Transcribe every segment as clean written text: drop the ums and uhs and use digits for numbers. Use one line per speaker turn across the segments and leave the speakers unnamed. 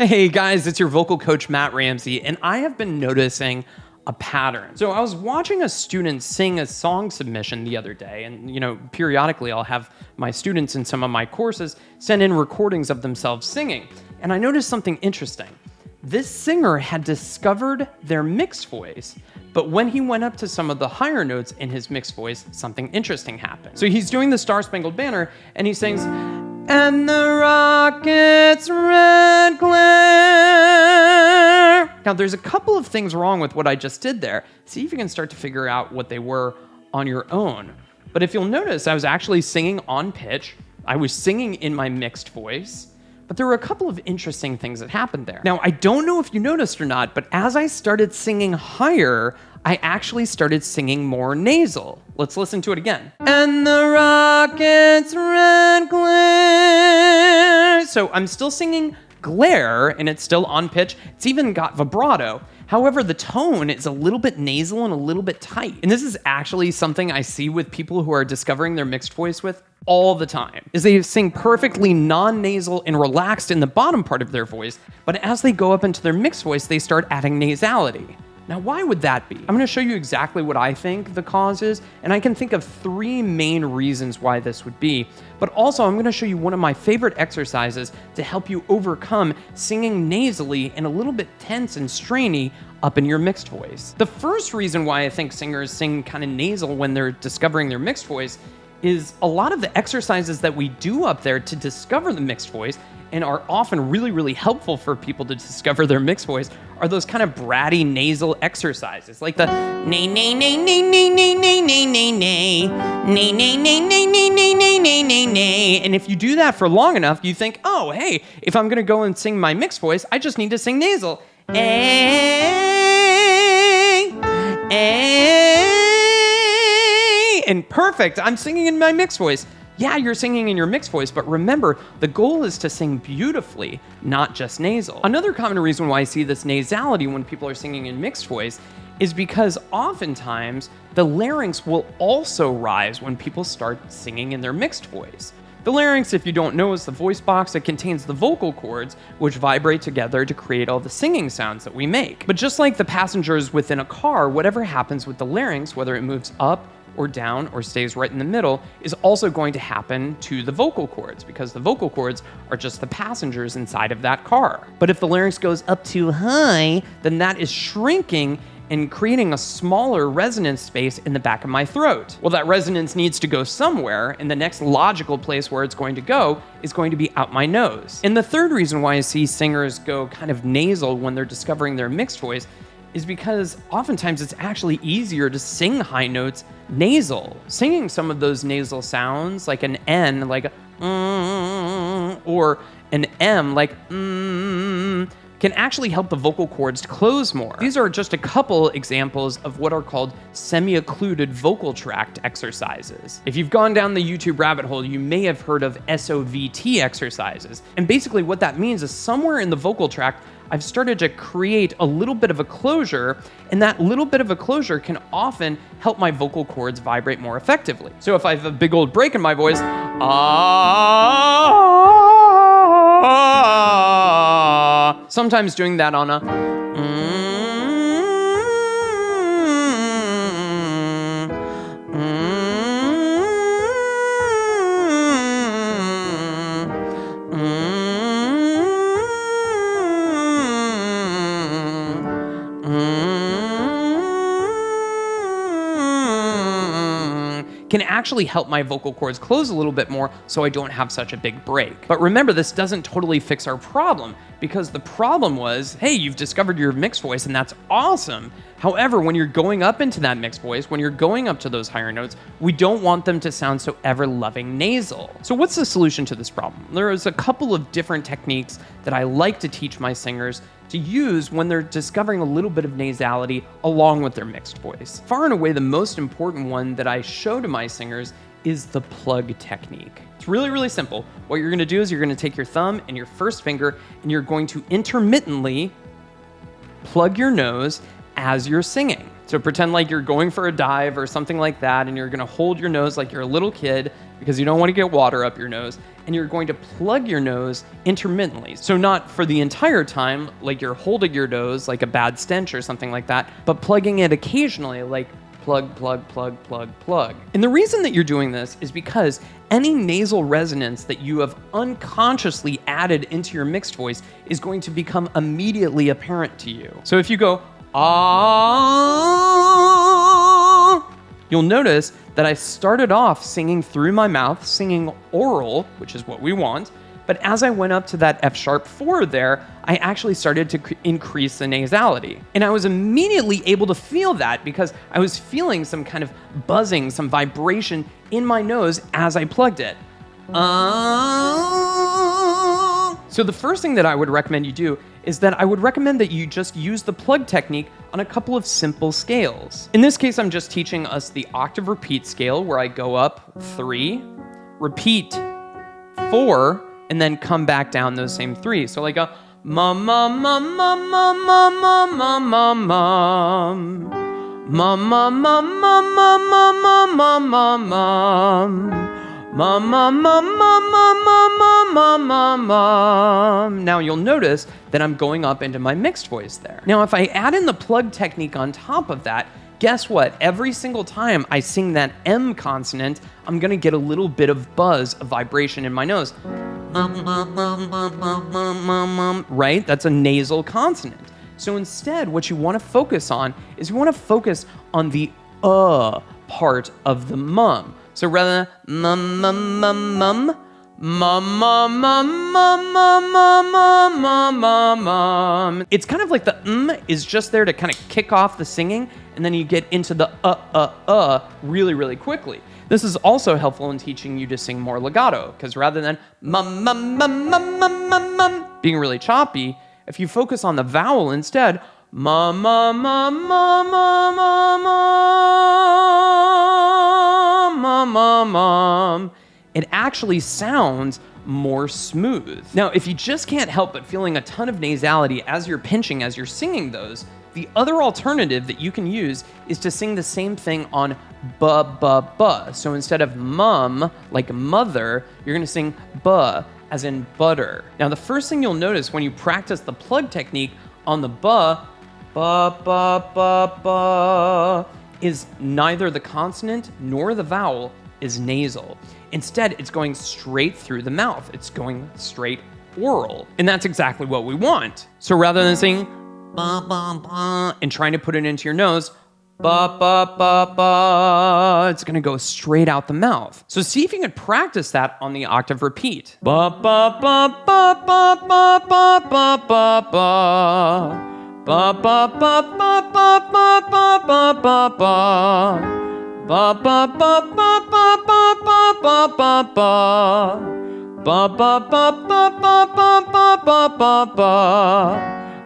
Hey guys, it's your vocal coach, Matt Ramsey, and I have been noticing a pattern. So I was watching a student sing a song submission the other day, and periodically I'll have my students in some of my courses send in recordings of themselves singing, and I noticed something interesting. This singer had discovered their mixed voice, but when he went up to some of the higher notes in his mixed voice, something interesting happened. So he's doing the Star Spangled Banner, and he sings, "And the rocket's red glare." Now, there's a couple of things wrong with what I just did there. See if you can start to figure out what they were on your own. But if you'll notice, I was actually singing on pitch. I was singing in my mixed voice. But there were a couple of interesting things that happened there. Now, I don't know if you noticed or not, but as I started singing higher, I actually started singing more nasal. Let's listen to it again. "And the rocket's red glare." So I'm still singing glare, and it's still on pitch. It's even got vibrato. However, the tone is a little bit nasal and a little bit tight. And this is actually something I see with people who are discovering their mixed voice with all the time, is they sing perfectly non-nasal and relaxed in the bottom part of their voice, but as they go up into their mixed voice, they start adding nasality. Now, why would that be? I'm going to show you exactly what I think the cause is, and I can think of 3 main reasons why this would be. But also, I'm going to show you one of my favorite exercises to help you overcome singing nasally and a little bit tense and strainy up in your mixed voice. The first reason why I think singers sing kind of nasal when they're discovering their mixed voice is a lot of the exercises that we do up there to discover the mixed voice and are often really, really helpful for people to discover their mixed voice are those kind of bratty nasal exercises, like the nay, nay, nay, nay, nay, nay, nay, nay, nay, nay, nay, nay, nay, nay, nay, nay, nay, nay, nay, nay. And if you do that for long enough, you think, oh, hey, if I'm going to go and sing my mixed voice, I just need to sing nasal. And perfect, I'm singing in my mixed voice. Yeah, you're singing in your mixed voice, but remember, the goal is to sing beautifully, not just nasal. Another common reason why I see this nasality when people are singing in mixed voice is because oftentimes the larynx will also rise when people start singing in their mixed voice. The larynx, if you don't know, is the voice box that contains the vocal cords, which vibrate together to create all the singing sounds that we make. But just like the passengers within a car, whatever happens with the larynx, whether it moves up or down or stays right in the middle, is also going to happen to the vocal cords, because the vocal cords are just the passengers inside of that car. But if the larynx goes up too high, then that is shrinking and creating a smaller resonance space in the back of my throat. Well, that resonance needs to go somewhere, and the next logical place where it's going to go is going to be out my nose. And the third reason why I see singers go kind of nasal when they're discovering their mixed voice is because oftentimes it's actually easier to sing high notes nasal. Singing some of those nasal sounds, like an N, like a or an M, like can actually help the vocal cords to close more. These are just a couple examples of what are called semi-occluded vocal tract exercises. If you've gone down the YouTube rabbit hole, you may have heard of SOVT exercises. And basically what that means is somewhere in the vocal tract, I've started to create a little bit of a closure, and that little bit of a closure can often help my vocal cords vibrate more effectively. So if I have a big old break in my voice, sometimes doing that on a can actually help my vocal cords close a little bit more so I don't have such a big break. But remember, this doesn't totally fix our problem, because the problem was, hey, you've discovered your mixed voice and that's awesome. However, when you're going up into that mixed voice, when you're going up to those higher notes, we don't want them to sound so ever-loving nasal. So what's the solution to this problem? There is a couple of different techniques that I like to teach my singers to use when they're discovering a little bit of nasality along with their mixed voice. Far and away, the most important one that I show to my singers is the plug technique. It's really, really simple. What you're gonna do is you're gonna take your thumb and your first finger and you're going to intermittently plug your nose as you're singing. So pretend like you're going for a dive or something like that, and you're gonna hold your nose like you're a little kid, because you don't want to get water up your nose, and you're going to plug your nose intermittently. So not for the entire time, like you're holding your nose like a bad stench or something like that, but plugging it occasionally, like plug, plug, plug, plug, plug. And the reason that you're doing this is because any nasal resonance that you have unconsciously added into your mixed voice is going to become immediately apparent to you. So if you go, ah, you'll notice that I started off singing through my mouth, singing oral, which is what we want. But as I went up to that F-sharp 4 there, I actually started to increase the nasality. And I was immediately able to feel that because I was feeling some kind of buzzing, some vibration in my nose as I plugged it. So the first thing that I would recommend you do is that I would recommend that you just use the plug technique on a couple of simple scales. In this case, I'm just teaching us the octave repeat scale where I go up 3, repeat 4, and then come back down those same 3. So like a mum, mum, mum, mum, mum, mum, mum, mum, mum, mum. Mum, mum, mum, mum, mum, mum, mum, mum, mum, mum. Mum, mum, mum, mum, mum, mum, mum, mum, mum. Now you'll notice that I'm going up into my mixed voice there. Now if I add in the plug technique on top of that, guess what? Every single time I sing that M consonant, I'm gonna get a little bit of buzz, of vibration in my nose. Right? That's a nasal consonant. So instead, what you want to focus on is you want to focus on the part of the mum. So rather than mum, mum, mum, mum, mum, mum, mum, mum, mum, mum, mum, mum, mum. It's kind of like the is just there to kind of kick off the singing, and then you get into the really, really quickly. This is also helpful in teaching you to sing more legato, because rather than mum, mum, mum, mum, mum, mum, mum, being really choppy, if you focus on the vowel instead, mum, mum, mum, mum, mum, mum, mum, mum, it actually sounds more smooth. Now, if you just can't help but feeling a ton of nasality as you're pinching, as you're singing those, the other alternative that you can use is to sing the same thing on ba, ba, ba. So instead of mum, like mother, you're gonna sing ba, as in butter. Now, the first thing you'll notice when you practice the plug technique on the ba, ba, ba, ba, ba, is neither the consonant nor the vowel is nasal. Instead, it's going straight through the mouth. It's going straight oral. And that's exactly what we want. So rather than saying ba, ba, ba, and trying to put it into your nose, ba, ba, ba, ba, it's gonna go straight out the mouth. So see if you can practice that on the octave repeat. Ba, ba, ba, ba, ba, ba, ba, ba, ba, ba. Ba, ba, ba, ba, ba, ba, ba, ba, ba, ba. Ba, ba, ba, ba, ba, ba, ba, ba, ba, ba. Ba, ba, ba, ba, ba, ba, ba, ba, ba, ba.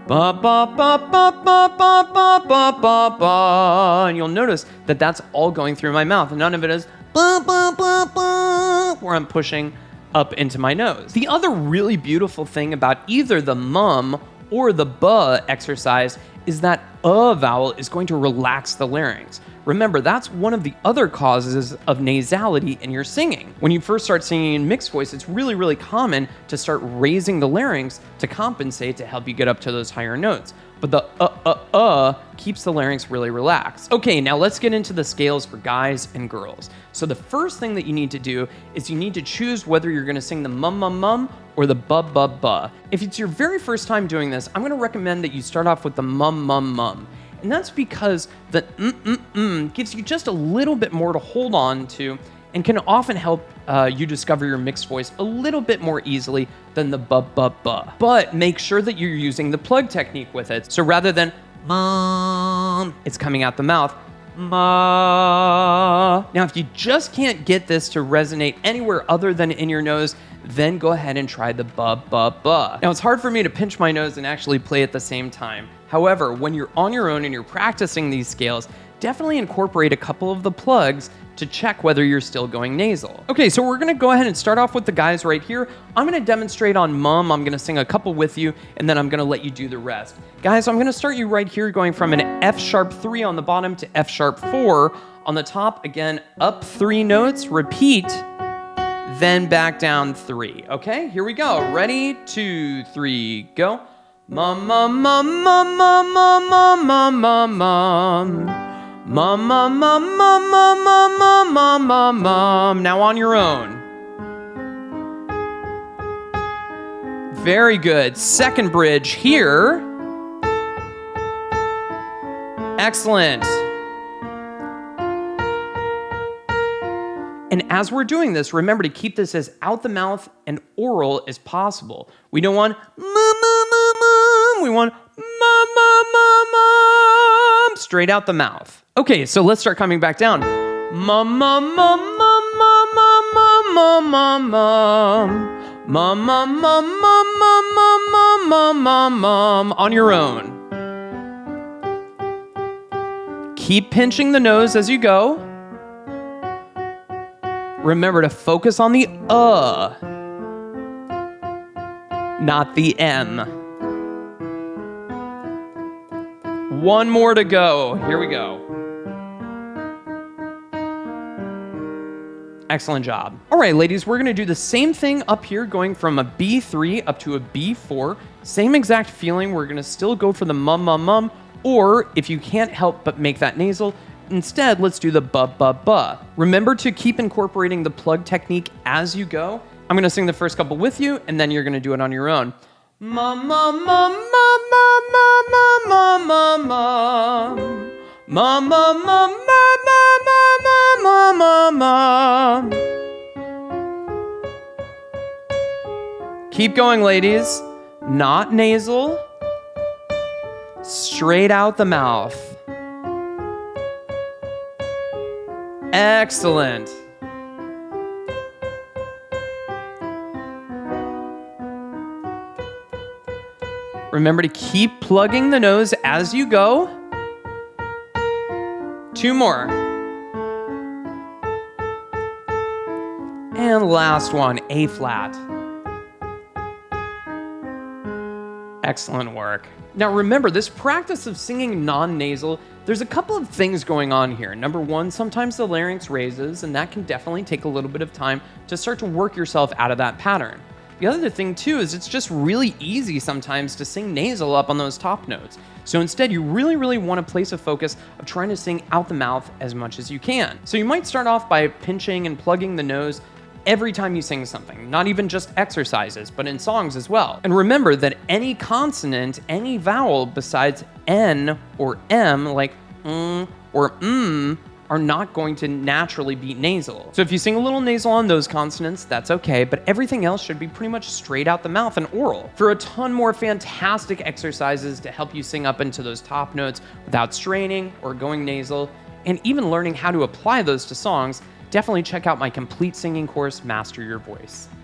Ba, ba, ba, ba, ba, ba, ba, ba, ba, ba. And you'll notice that that's all going through my mouth. None of it is ba, ba, ba, ba, where I'm pushing up into my nose. The other really beautiful thing about either the mum or the ba exercise is that vowel is going to relax the larynx. Remember, that's one of the other causes of nasality in your singing. When you first start singing in mixed voice, it's really, really common to start raising the larynx to compensate to help you get up to those higher notes. But the keeps the larynx really relaxed. Okay, now let's get into the scales for guys and girls. So the first thing that you need to do is you need to choose whether you're gonna sing the mum, mum, mum, or the ba, ba, ba. If it's your very first time doing this, I'm gonna recommend that you start off with the mum, mum, mum. And that's because the gives you just a little bit more to hold on to and can often help you discover your mixed voice a little bit more easily than the ba, ba, ba. But make sure that you're using the plug technique with it. So rather than mom, it's coming out the mouth, ma. Now, if you just can't get this to resonate anywhere other than in your nose, then go ahead and try the ba, ba, ba. Now, it's hard for me to pinch my nose and actually play at the same time. However, when you're on your own and you're practicing these scales, definitely incorporate a couple of the plugs to check whether you're still going nasal. Okay, so we're gonna go ahead and start off with the guys right here. I'm gonna demonstrate on mum, I'm gonna sing a couple with you, and then I'm gonna let you do the rest. Guys, I'm gonna start you right here going from an F sharp 3 on the bottom to F sharp 4 on the top. Again, up 3 notes, repeat, then back down 3. Okay, here we go. Ready? 2, 3, go. Mum, mum, mum, mum, mum, mum, mum, mum, mum, mum. Mum, mum, mum, mum, mum, mum, mum, mum, mum, mum. Now on your own. Very good. Second bridge here. Excellent. And as we're doing this, remember to keep this as out the mouth and oral as possible. We don't want mum. We want mum. Straight out the mouth. Okay, so let's start coming back down. Mum, mum, mum, mum, mum, mum, mum, mum, mum. Mum, mum, mum, mum, mum, mum, mum, mum, mum. On your own. Keep pinching the nose as you go. Remember to focus on the not the M. One more to go. Here we go. Excellent job. All right, ladies, we're gonna do the same thing up here, going from a B3 up to a B4. Same exact feeling. We're gonna still go for the mum, mum, mum, or if you can't help but make that nasal, instead, let's do the ba. Remember to keep incorporating the plug technique as you go. I'm gonna sing the first couple with you, and then you're gonna do it on your own. Mum, mum, mum, mum, mum, mum, mum, mum, mum. Mum, mum, mum, mum, mum, mum, mum, mum. Keep going, ladies. Not nasal. Straight out the mouth. Excellent. Remember to keep plugging the nose as you go. 2 more. And last one, A flat. Excellent work. Now remember, this practice of singing non-nasal, there's a couple of things going on here. Number one, sometimes the larynx raises, and that can definitely take a little bit of time to start to work yourself out of that pattern. The other thing too is it's just really easy sometimes to sing nasal up on those top notes. So instead, you really want to place a focus of trying to sing out the mouth as much as you can. So you might start off by pinching and plugging the nose every time you sing something, not even just exercises, but in songs as well. And remember that any consonant, any vowel besides N or M, like or are not going to naturally be nasal. So if you sing a little nasal on those consonants, that's okay, but everything else should be pretty much straight out the mouth and oral. For a ton more fantastic exercises to help you sing up into those top notes without straining or going nasal, and even learning how to apply those to songs, definitely check out my complete singing course, Master Your Voice.